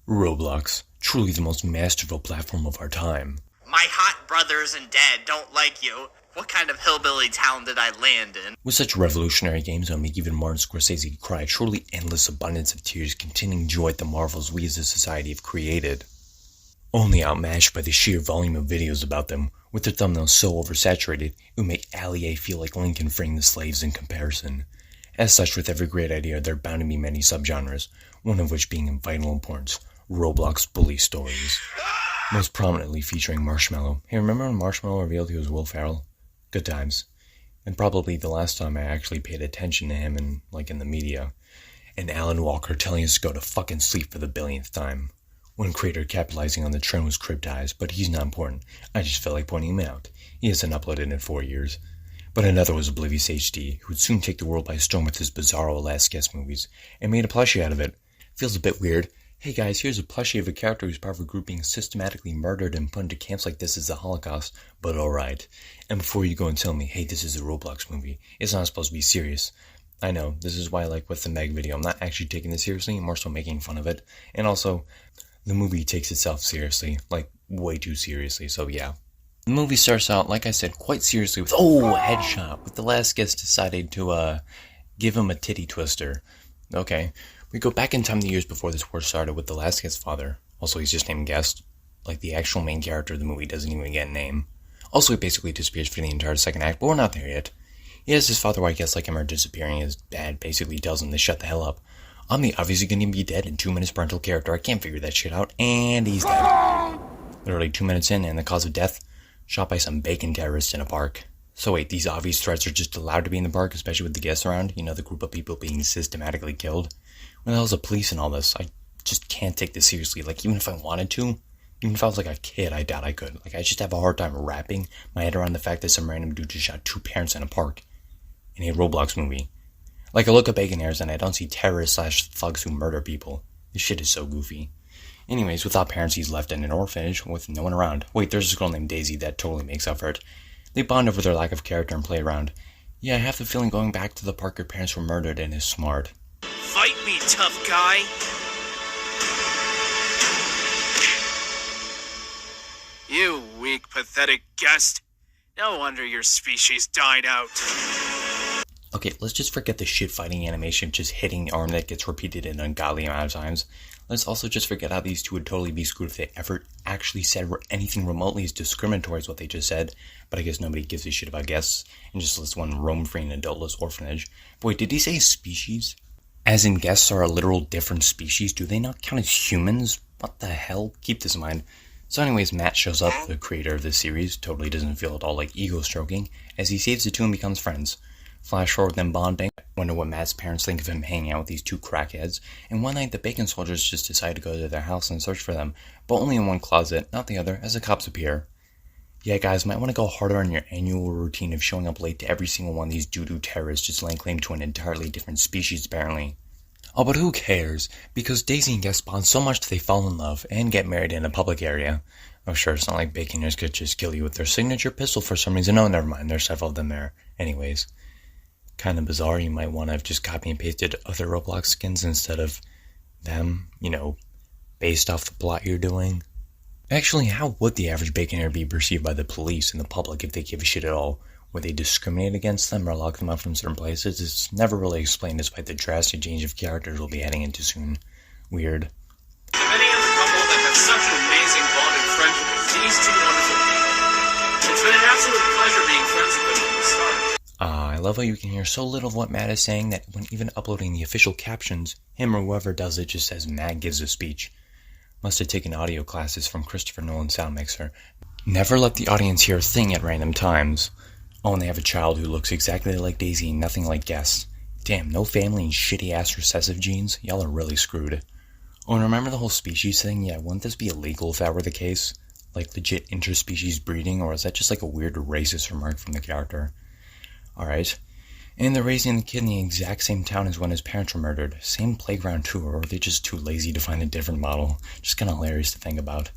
Roblox, truly the most masterful platform of our time. My hot brothers and dad don't like you. What kind of hillbilly town did I land in? With such revolutionary games that make even Martin Scorsese cry, truly endless abundance of tears containing joy at the marvels we as a society have created. Only outmatched by the sheer volume of videos about them, with their thumbnails so oversaturated, it would make Ali A feel like Lincoln freeing the slaves in comparison. As such, with every great idea, there are bound to be many subgenres, one of which being of vital importance, Roblox bully stories. Most prominently featuring Marshmallow. Hey, remember when Marshmallow revealed he was Will Ferrell? Good times. And probably the last time I actually paid attention to him in the media. And Alan Walker telling us to go to fucking sleep for the billionth time. One creator capitalizing on the trend was Cryptize, but he's not important. I just felt like pointing him out. He hasn't uploaded in 4 years. But another was Oblivious HD, who would soon take the world by storm with his bizarro Last Guest movies, and made a plushie out of it. Feels a bit weird. Hey guys, here's a plushie of a character who's part of a group being systematically murdered and put into camps like this as the Holocaust, but alright. And before you go and tell me, hey, this is a Roblox movie, it's not supposed to be serious. I know, this is why, like with the Meg video, I'm not actually taking this seriously, I'm more so making fun of it. And also, the movie takes itself seriously, like way too seriously, so yeah. The movie starts out, like I said, quite seriously with, headshot, with the Last Guest decided to, give him a titty twister. Okay, we go back in time the years before this war started with the Last Guest's father. Also, he's just named Guest. Like, the actual main character of the movie doesn't even get a name. Also, he basically disappears for the entire second act, but we're not there yet. He has his father, who I guess like him, are disappearing. His dad basically tells him to shut the hell up. I'm the obviously gonna be dead in 2 minutes parental character. I can't figure that shit out. And he's dead. Literally 2 minutes in, and the cause of death? Shot by some bacon terrorists in a park. So wait, these obvious threats are just allowed to be in the park, especially with the guests around? You know, the group of people being systematically killed? Where the hell's the police and all this? I just can't take this seriously. Like, even if I wanted to, even if I was like a kid, I doubt I could. Like, I just have a hard time wrapping my head around the fact that some random dude just shot 2 parents in a park. In a Roblox movie. Like, I look at bacon hairs and I don't see terrorists/thugs who murder people. This shit is so goofy. Anyways, without parents, he's left in an orphanage with no one around. Wait, there's this girl named Daisy that totally makes up for it. They bond over their lack of character and play around. Yeah, I have the feeling going back to the park your parents were murdered in is smart. Fight me, tough guy! You weak, pathetic guest. No wonder your species died out. Okay, let's just forget the shit fighting animation just hitting the arm that gets repeated an ungodly amount of times. Let's also just forget how these two would totally be screwed if they ever actually said anything remotely as discriminatory as what they just said. But I guess nobody gives a shit about guests and just lets one roam free in an adultless orphanage. But wait, did he say species? As in guests are a literal different species? Do they not count as humans? What the hell? Keep this in mind. So anyways, Matt shows up, the creator of this series, totally doesn't feel at all like ego-stroking, as he saves the two and becomes friends. Flash forward them bonding, wonder what Matt's parents think of him hanging out with these two crackheads, and one night the bacon soldiers just decide to go to their house and search for them, but only in one closet, not the other, as the cops appear. Yeah guys, might want to go harder on your annual routine of showing up late to every single one of these doo-doo terrorists just laying claim to an entirely different species apparently. Oh, but who cares? Because Daisy and Guest bond so much that they fall in love and get married in a public area. Oh sure, it's not like baconers could just kill you with their signature pistol for some reason. Oh, never mind, there's several of them there. Anyways. Kind of bizarre, you might want to have just copy and pasted other Roblox skins instead of them, you know, based off the plot you're doing. Actually, how would the average baconer be perceived by the police and the public if they give a shit at all? Would they discriminate against them or lock them out from certain places? It's never really explained despite the drastic change of characters we'll be heading into soon. Weird. Many of the couple that have such an amazing bond and friendship with these two wonderful people. It's been an absolute pleasure being friends with them from the start. I love how you can hear so little of what Matt is saying that when even uploading the official captions, him or whoever does it just says Matt gives a speech. Must have taken audio classes from Christopher Nolan's sound mixer. Never let the audience hear a thing at random times. Oh, and they have a child who looks exactly like Daisy and nothing like Guest. Damn, no family and shitty-ass recessive genes? Y'all are really screwed. Oh, and remember the whole species thing? Yeah, wouldn't this be illegal if that were the case? Like legit interspecies breeding, or is that just like a weird racist remark from the character? Alright. And they're raising the kid in the exact same town as when his parents were murdered. Same playground too, or are they just too lazy to find a different model? Just kinda hilarious to think about.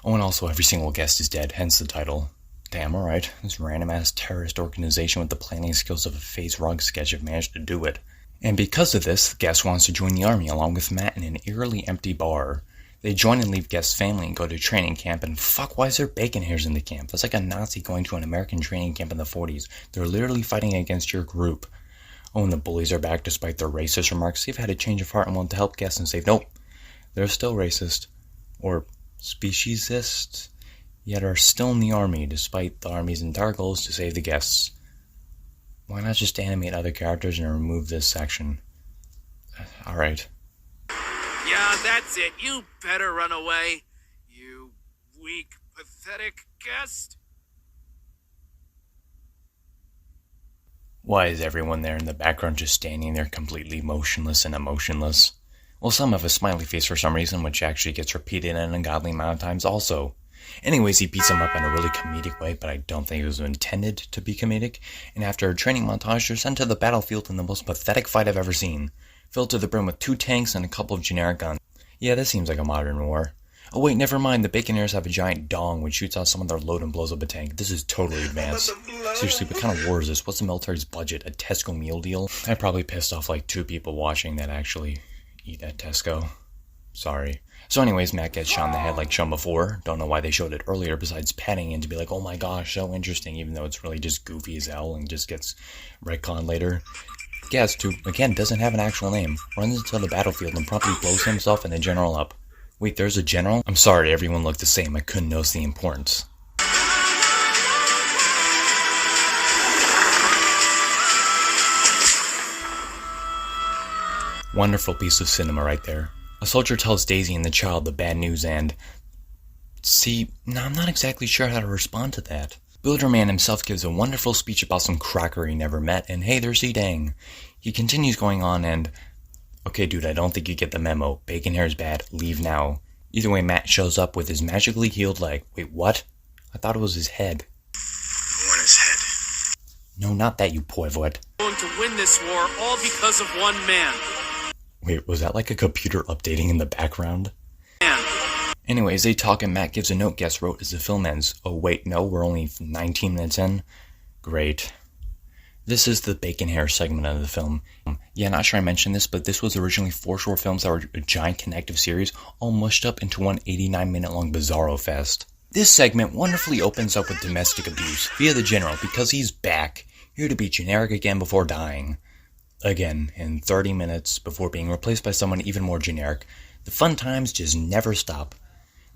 Oh, and also every single guest is dead, hence the title. Damn, alright. This random-ass terrorist organization with the planning skills of a FaZe Rug sketch have managed to do it. And because of this, the guest wants to join the army along with Matt in an eerily empty bar. They join and leave Guest's family and go to training camp, and fuck, why is there bacon hairs in the camp? That's like a Nazi going to an American training camp in the 40s. They're literally fighting against your group. Oh, and the bullies are back despite their racist remarks. They've had a change of heart and want to help Guest and say, nope, they're still racist. Or speciesist, yet are still in the army, despite the army's entire goal is to save the Guests. Why not just animate other characters and remove this section? Alright. Yeah, that's it. You better run away. You weak, pathetic guest. Why is everyone there in the background just standing there completely motionless and emotionless? Well, some have a smiley face for some reason, which actually gets repeated an ungodly amount of times also. Anyways, he beats him up in a really comedic way, but I don't think it was intended to be comedic. And after a training montage, they're sent to the battlefield in the most pathetic fight I've ever seen. Filled to the brim with 2 tanks and a couple of generic guns. Yeah, this seems like a modern war. Oh wait, never mind, the Baconairs have a giant dong which shoots out some of their load and blows up a tank. This is totally advanced. Seriously, what kind of war is this? What's the military's budget? A Tesco meal deal? I probably pissed off like 2 people watching that actually eat at Tesco. Sorry. So anyways, Matt gets shot in the head like shown before. Don't know why they showed it earlier besides petting and to be like, oh my gosh, so interesting, even though it's really just goofy as hell and just gets retconned later. Guest, who, again, doesn't have an actual name, runs into the battlefield and promptly blows himself and the general up. Wait, there's a general? I'm sorry, everyone looked the same. I couldn't notice the importance. Wonderful piece of cinema right there. A soldier tells Daisy and the child the bad news and... See, now I'm not exactly sure how to respond to that. Builderman himself gives a wonderful speech about some cracker he never met, and hey, there's Dang. He continues going on and... Okay, dude, I don't think you get the memo. Bacon hair's bad. Leave now. Either way, Matt shows up with his magically healed leg. Wait, what? I thought it was his head. On his head. No, not that, you poivot. Going to win this war all because of one man. Wait, was that like a computer updating in the background? Man. Anyways, they talk and Matt gives a note Guest wrote as the film ends. Oh wait, no, we're only 19 minutes in? Great. This is the Bacon Hair segment of the film. Yeah, not sure I mentioned this, but this was originally 4 short films that were a giant connective series, all mushed up into one 89-minute-long bizarro fest. This segment wonderfully opens up with domestic abuse via the general because he's back, here to be generic again before dying. Again, in 30 minutes before being replaced by someone even more generic. The fun times just never stop.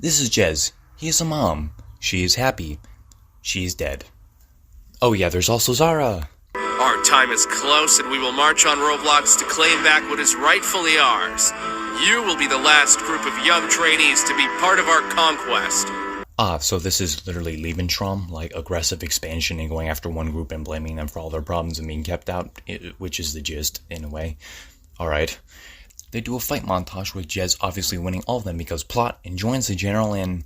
This is Jez. He is a mom. She is happy. She is dead. Oh yeah, there's also Zara. Our time is close, and we will march on Roblox to claim back what is rightfully ours. You will be the last group of young trainees to be part of our conquest. So this is literally Lebensraum, like aggressive expansion and going after one group and blaming them for all their problems and being kept out, which is the gist, in a way. Alright. They do a fight montage with Jez obviously winning all of them because plot and joins the general in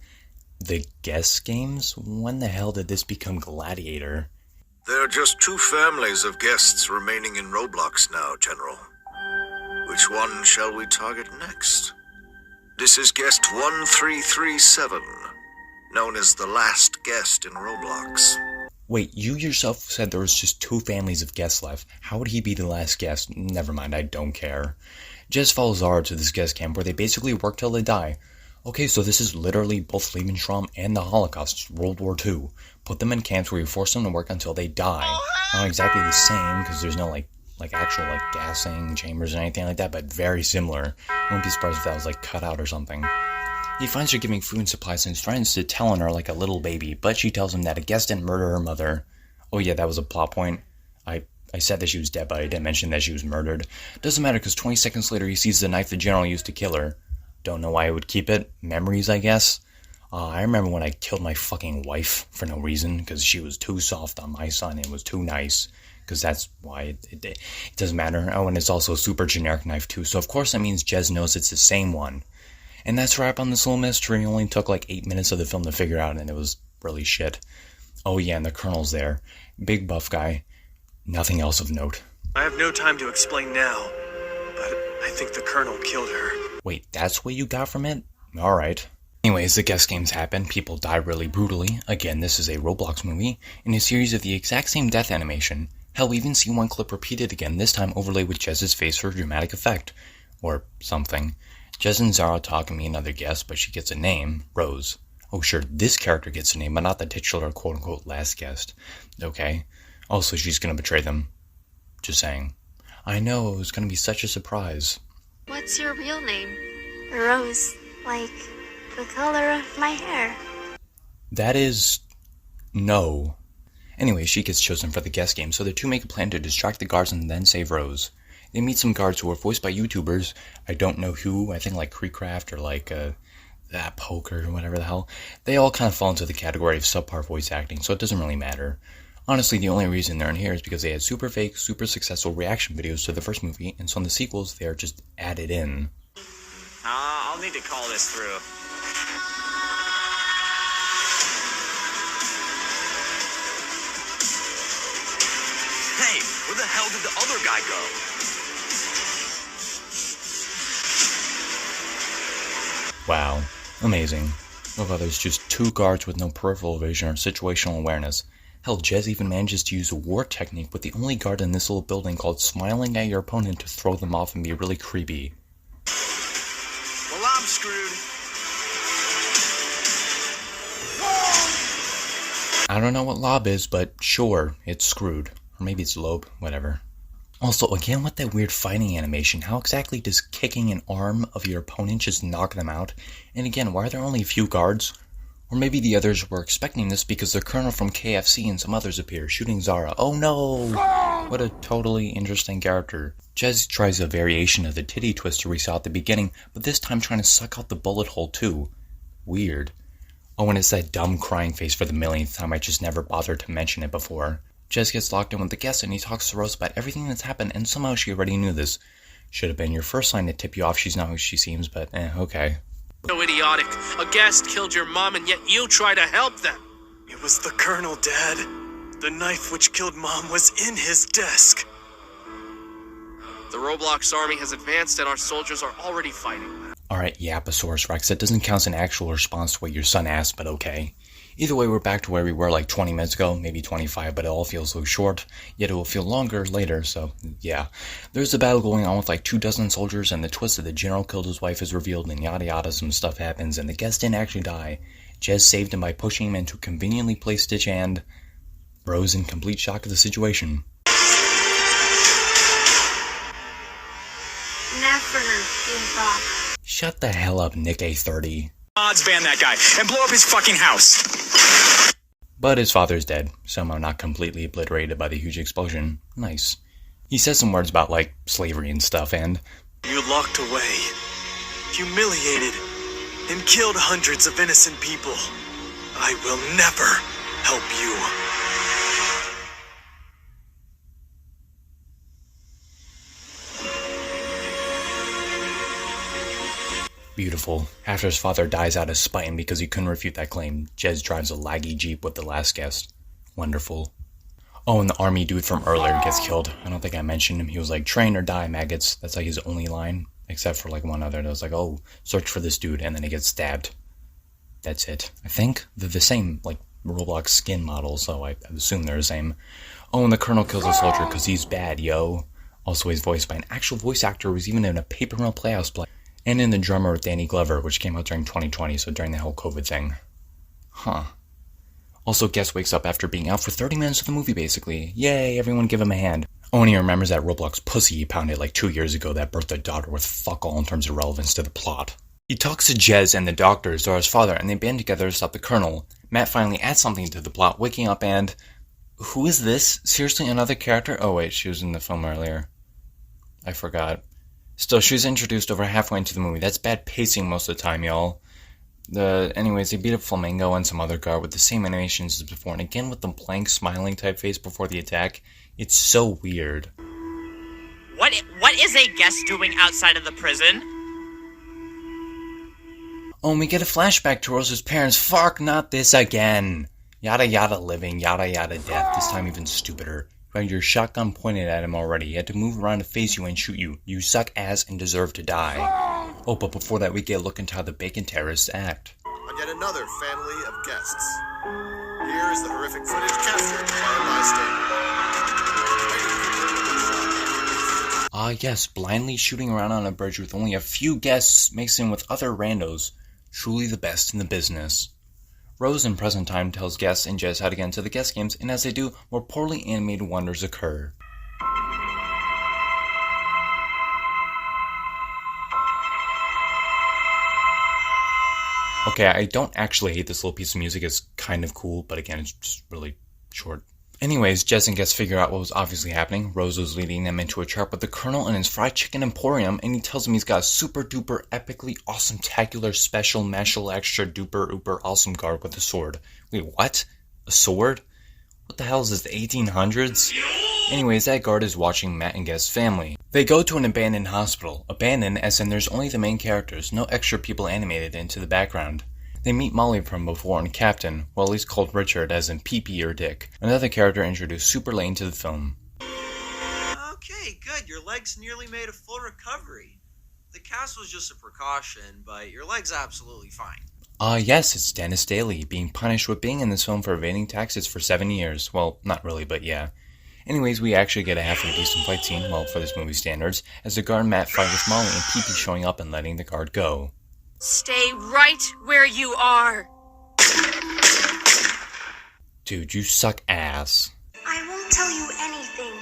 the Guest games? When the hell did this become Gladiator? There are just 2 families of guests remaining in Roblox now, General. Which one shall we target next? This is guest 1337, known as the last guest in Roblox. Wait, you yourself said there was just 2 families of guests left. How would he be the last guest? Never mind, I don't care. Jez follows Zara to this guest camp where they basically work till they die. Okay, so this is literally both Lebensraum and the Holocaust, World War II. Put them in camps where you force them to work until they die. Not exactly the same, because there's no like actual gassing chambers or anything like that, but very similar. I wouldn't be surprised if that was cut out or something. He finds her giving food and supplies and threatens to tell on her like a little baby, but she tells him that a guest didn't murder her mother. Oh yeah, that was a plot point. I said that she was dead, but I didn't mention that she was murdered. Doesn't matter, because 20 seconds later he sees the knife the general used to kill her. Don't know why I would keep it. Memories, I guess. I remember when I killed my fucking wife for no reason, because she was too soft on my son and was too nice. Because that's why it doesn't matter. Oh, and it's also a super generic knife too, so of course that means Jez knows it's the same one. And that's a wrap on this little mystery. It only took 8 minutes of the film to figure out, and it was really shit. Oh yeah, and the Colonel's there. Big buff guy. Nothing else of note. I have no time to explain now, but I think the Colonel killed her. Wait, that's what you got from it? Alright. Anyways, the guest games happen, people die really brutally. Again, this is a Roblox movie, in a series of the exact same death animation. Hell, we even see one clip repeated again, this time overlaid with Jez's face for dramatic effect. Or something. Jez and Zara talk and meet another guest, but she gets a name, Rose. Oh sure, this character gets a name, but not the titular quote-unquote last guest. Okay. Also, she's gonna betray them. Just saying. I know, it was gonna be such a surprise. What's your real name? Rose, like the color of my hair. That is... no. Anyway, she gets chosen for the guest game, so the two make a plan to distract the guards and then save Rose. They meet some guards who are voiced by YouTubers. I don't know who, I think like Creecraft or like that Poker or whatever the hell. They all kind of fall into the category of subpar voice acting, so it doesn't really matter. Honestly, the only reason they're in here is because they had super fake, super successful reaction videos to the first movie, and so in the sequels, they are just added in. I'll need to call this through. Hey, where the hell did the other guy go? Wow. Amazing. Oh god, there's just two guards with no peripheral vision or situational awareness. Hell, Jez even manages to use a war technique with the only guard in this little building called smiling at your opponent to throw them off and be really creepy. Well, I'm screwed. I don't know what lob is, but sure, it's screwed. Or maybe it's lobe, whatever. Also, again with that weird fighting animation, how exactly does kicking an arm of your opponent just knock them out? And again, why are there only a few guards? Or maybe the others were expecting this because the Colonel from KFC and some others appear, shooting Zara. Oh no! What a totally interesting character. Jez tries a variation of the titty twister we saw at the beginning, but this time trying to suck out the bullet hole too. Weird. Oh, and it's that dumb crying face for the millionth time. I just never bothered to mention it before. Jez gets locked in with the guest and he talks to Rose about everything that's happened, and somehow she already knew this. Should have been your first sign to tip you off she's not who she seems, but okay. So idiotic. A guest killed your mom and yet you try to help them. It was the Colonel, Dad. The knife which killed Mom was in his desk. The Roblox army has advanced and our soldiers are already fighting. Alright, Yaposaurus Rex, that doesn't count as an actual response to what your son asked, but okay. Either way, we're back to where we were like 20 minutes ago, maybe 25, but it all feels so short, yet it will feel longer later, so yeah. There's a battle going on with like 24 soldiers, and the twist that the general killed his wife is revealed, and yada yada, some stuff happens, and the guest didn't actually die. Jez saved him by pushing him into a conveniently placed ditch, and Rose in complete shock of the situation. Never give up. Shut the hell up, Nick A30. Odds ban that guy and blow up his fucking house. But his father's dead, somehow not completely obliterated by the huge explosion. Nice. He says some words about, like, slavery and stuff, and... You locked away, humiliated, and killed hundreds of innocent people. I will never help you. Beautiful. After his father dies out of spite and because he couldn't refute that claim, Jez drives a laggy Jeep with the last guest. Wonderful. Oh, and the army dude from earlier gets killed. I don't think I mentioned him. He was like, train or die, maggots. That's like his only line. Except for like one other that was like, oh, search for this dude, and then he gets stabbed. That's it. I think they're the same, like, Roblox skin model, so I assume they're the same. Oh, and the Colonel kills a soldier because he's bad, yo. Also, he's voiced by an actual voice actor who was even in a Paper Mill Playhouse play. And in The Drummer with Danny Glover, which came out during 2020, so during the whole COVID thing. Huh. Also, Guest wakes up after being out for 30 minutes of the movie, basically. Yay, everyone give him a hand. Oh, and he remembers that Roblox pussy he pounded like 2 years ago that birthed a daughter with fuck all in terms of relevance to the plot. He talks to Jez and the doctor, Zora's father, and they band together to stop the Colonel. Matt finally adds something to the plot, waking up and... Who is this? Seriously, another character? Oh wait, she was in the film earlier. I forgot. Still, she was introduced over halfway into the movie. That's bad pacing most of the time, y'all. Anyways, they beat up Flamingo and some other guard with the same animations as before, and again with the blank smiling type face before the attack. It's so weird. What is a guest doing outside of the prison? Oh, and we get a flashback to Rose's parents. Fuck, not this again. Yada yada living, yada yada death, this time even stupider. You had your shotgun pointed at him already. He had to move around to face you and shoot you. You suck ass and deserve to die. Oh, but before that, we get a look into how the bacon terrorists act. On yet another family of guests. Here is the horrific footage captured by a bystander. Yes, blindly shooting around on a bridge with only a few guests mixed in with other randos. Truly the best in the business. Rose in present time tells guests and Jez how to get into the guest games, and as they do, more poorly animated wonders occur. Okay, I don't actually hate this little piece of music, it's kind of cool, but again, it's just really short. Anyways, Jez and guests figure out what was obviously happening. Rose was leading them into a trap with the Colonel and his fried chicken emporium, and he tells them he's got a super duper epically awesome tacular special mashal extra duper uber awesome guard with a sword. Wait, what? A sword? What the hell is this, the 1800s? Anyways, that guard is watching Matt and Guest's family. They go to an abandoned hospital. Abandoned as in there's only the main characters, no extra people animated into the background. They meet Molly from before and Captain, well at least called Richard as in Pee-Pee or Dick, another character introduced super late into the film. Okay, good. Your leg's nearly made a full recovery. The cast was just a precaution, but your leg's absolutely fine. Yes, it's Dennis Daly, being punished with being in this film for evading taxes for 7 years. Well, not really, but yeah. Anyways, we actually get a halfway decent fight scene, well, for this movie standards, as the guard and Matt fight with Molly and Pee-Pee showing up and letting the guard go. Stay right where you are. Dude, you suck ass. I won't tell you anything.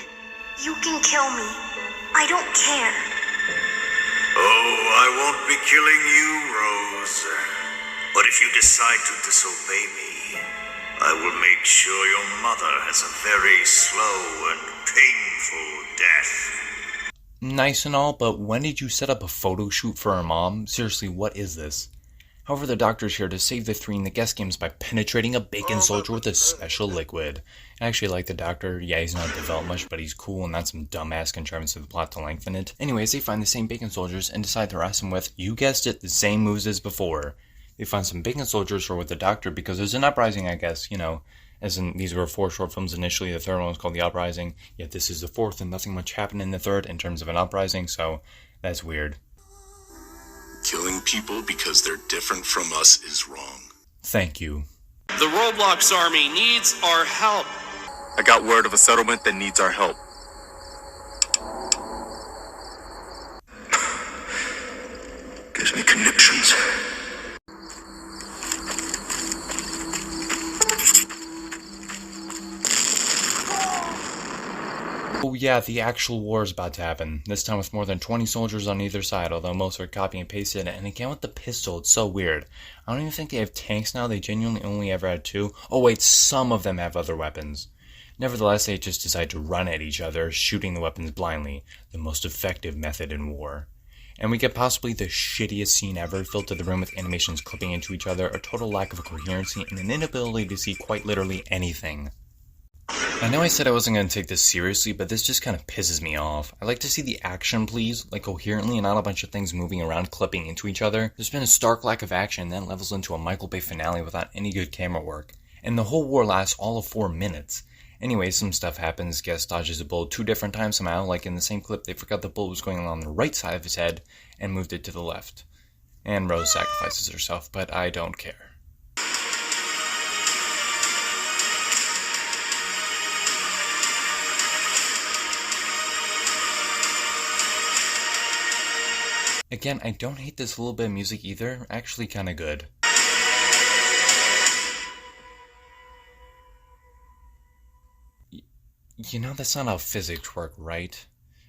You can kill me. I don't care. Oh, I won't be killing you, Rose. But if you decide to disobey me, I will make sure your mother has a very slow and painful death. Nice and all, but when did you set up a photo shoot for her mom? Seriously, what is this? However, the doctor's here to save the three in the guest games by penetrating a bacon soldier with a special liquid. I actually like the doctor. Yeah, he's not developed much, but he's cool and not some dumbass contrivance of the plot to lengthen it. Anyways, they find the same bacon soldiers and decide to harass him with, you guessed it, the same moves as before. They find some bacon soldiers who are with the doctor because there's an uprising, I guess, you know. As in, these were 4 short films initially, the third one was called The Uprising, yet this is the 4th and nothing much happened in the 3rd in terms of an uprising, so that's weird. Killing people because they're different from us is wrong. Thank you. The Roblox army needs our help. I got word of a settlement that needs our help. Gives me conniptions. Oh yeah, the actual war is about to happen. This time with more than 20 soldiers on either side, although most are copy and pasted, and again with the pistol, it's so weird. I don't even think they have tanks now, they genuinely only ever had 2. Oh wait, some of them have other weapons. Nevertheless, they just decide to run at each other, shooting the weapons blindly, the most effective method in war. And we get possibly the shittiest scene ever, filled to the rim with animations clipping into each other, a total lack of coherency, and an inability to see quite literally anything. I know I said I wasn't going to take this seriously, but this just kind of pisses me off. I like to see the action, please, like coherently and not a bunch of things moving around clipping into each other. There's been a stark lack of action, and then levels into a Michael Bay finale without any good camera work. And the whole war lasts all of 4 minutes. Anyway, some stuff happens, Guest dodges a bullet 2 different times somehow, like in the same clip they forgot the bullet was going along the right side of his head, and moved it to the left. And Rose sacrifices herself, but I don't care. Again, I don't hate this little bit of music either, actually kinda good. You know that's not how physics work, right?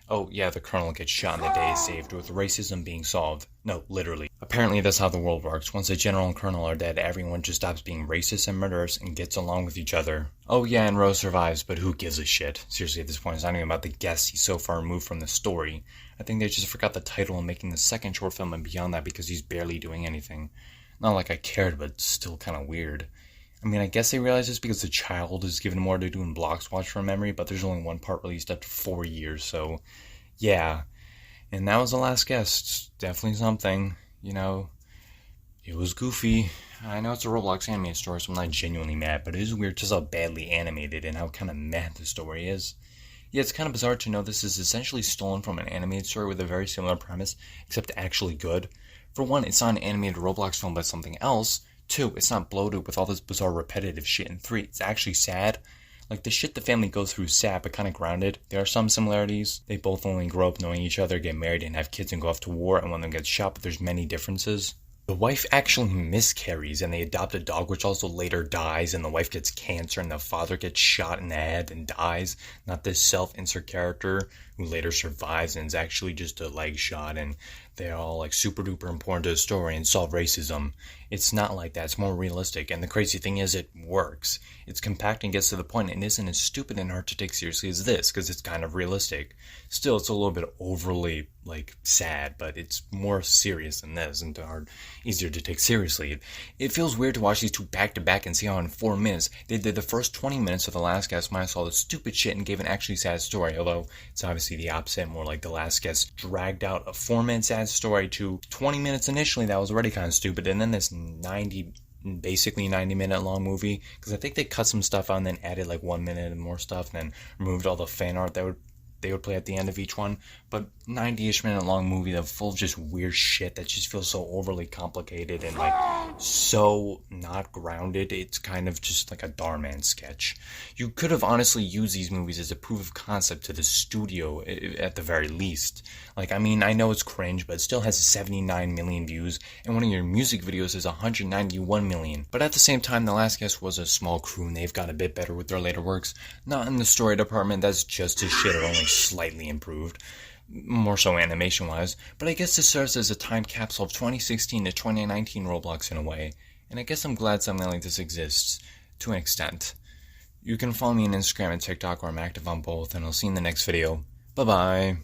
Oh yeah, the Colonel gets shot and the day is saved, with racism being solved. No, literally. Apparently that's how the world works. Once the General and Colonel are dead, everyone just stops being racist and murderous and gets along with each other. Oh yeah, and Rose survives, but who gives a shit? Seriously, at this point, it's not even about the guests he's so far removed from the story. I think they just forgot the title and making the second short film and beyond that because he's barely doing anything. Not like I cared, but still kinda weird. I mean, I guess they realize this because the child is given more to do in Blocks Watch from memory, but there's only one part released after 4 years, so yeah. And that was the last guest. Definitely something, you know. It was goofy. I know it's a Roblox animated story, so I'm not genuinely mad, but it is weird just how badly animated and how kind of mad the story is. Yeah, it's kind of bizarre to know this is essentially stolen from an animated story with a very similar premise, except actually good. For one, it's not an animated Roblox film but something else. 2, it's not bloated with all this bizarre repetitive shit. And 3, it's actually sad. Like, the shit the family goes through is sad, but kind of grounded. There are some similarities. They both only grow up knowing each other, get married, and have kids and go off to war, and one of them gets shot, but there's many differences. The wife actually miscarries, and they adopt a dog which also later dies, and the wife gets cancer, and the father gets shot in the head and dies. Not this self-insert character who later survives and is actually just a leg shot, and they're all like super duper important to the story and solve racism. It's not like that. It's more realistic, and the crazy thing is it works. It's compact and gets to the point and isn't as stupid and hard to take seriously as this, because it's kind of realistic. Still, it's a little bit overly like sad, but it's more serious than this and easier to take seriously. It feels weird to watch these two back to back and see how in 4 minutes they did the first 20 minutes of The Last Guest minus all the stupid shit and gave an actually sad story, although it's obviously the opposite, more like The Last Guest dragged out a 4-minute sad story to 20 minutes initially that was already kind of stupid, and then this basically 90-minute long movie, because I think they cut some stuff out and then added like 1 minute and more stuff and then removed all the fan art that they would play at the end of each one. But 90-ish minute long movie that's full of just weird shit that just feels so overly complicated and like so not grounded. It's kind of just like a Darman sketch. You could have honestly used these movies as a proof of concept to the studio at the very least. Like, I mean, I know it's cringe, but it still has 79 million views, and one of your music videos is 191 million. But at the same time, The Last Guest was a small crew, and they've got a bit better with their later works. Not in the story department, that's just as shit, or only slightly improved. More so animation-wise. But I guess this serves as a time capsule of 2016 to 2019 Roblox in a way. And I guess I'm glad something like this exists, to an extent. You can follow me on Instagram and TikTok, where I'm active on both, and I'll see you in the next video. Bye-bye.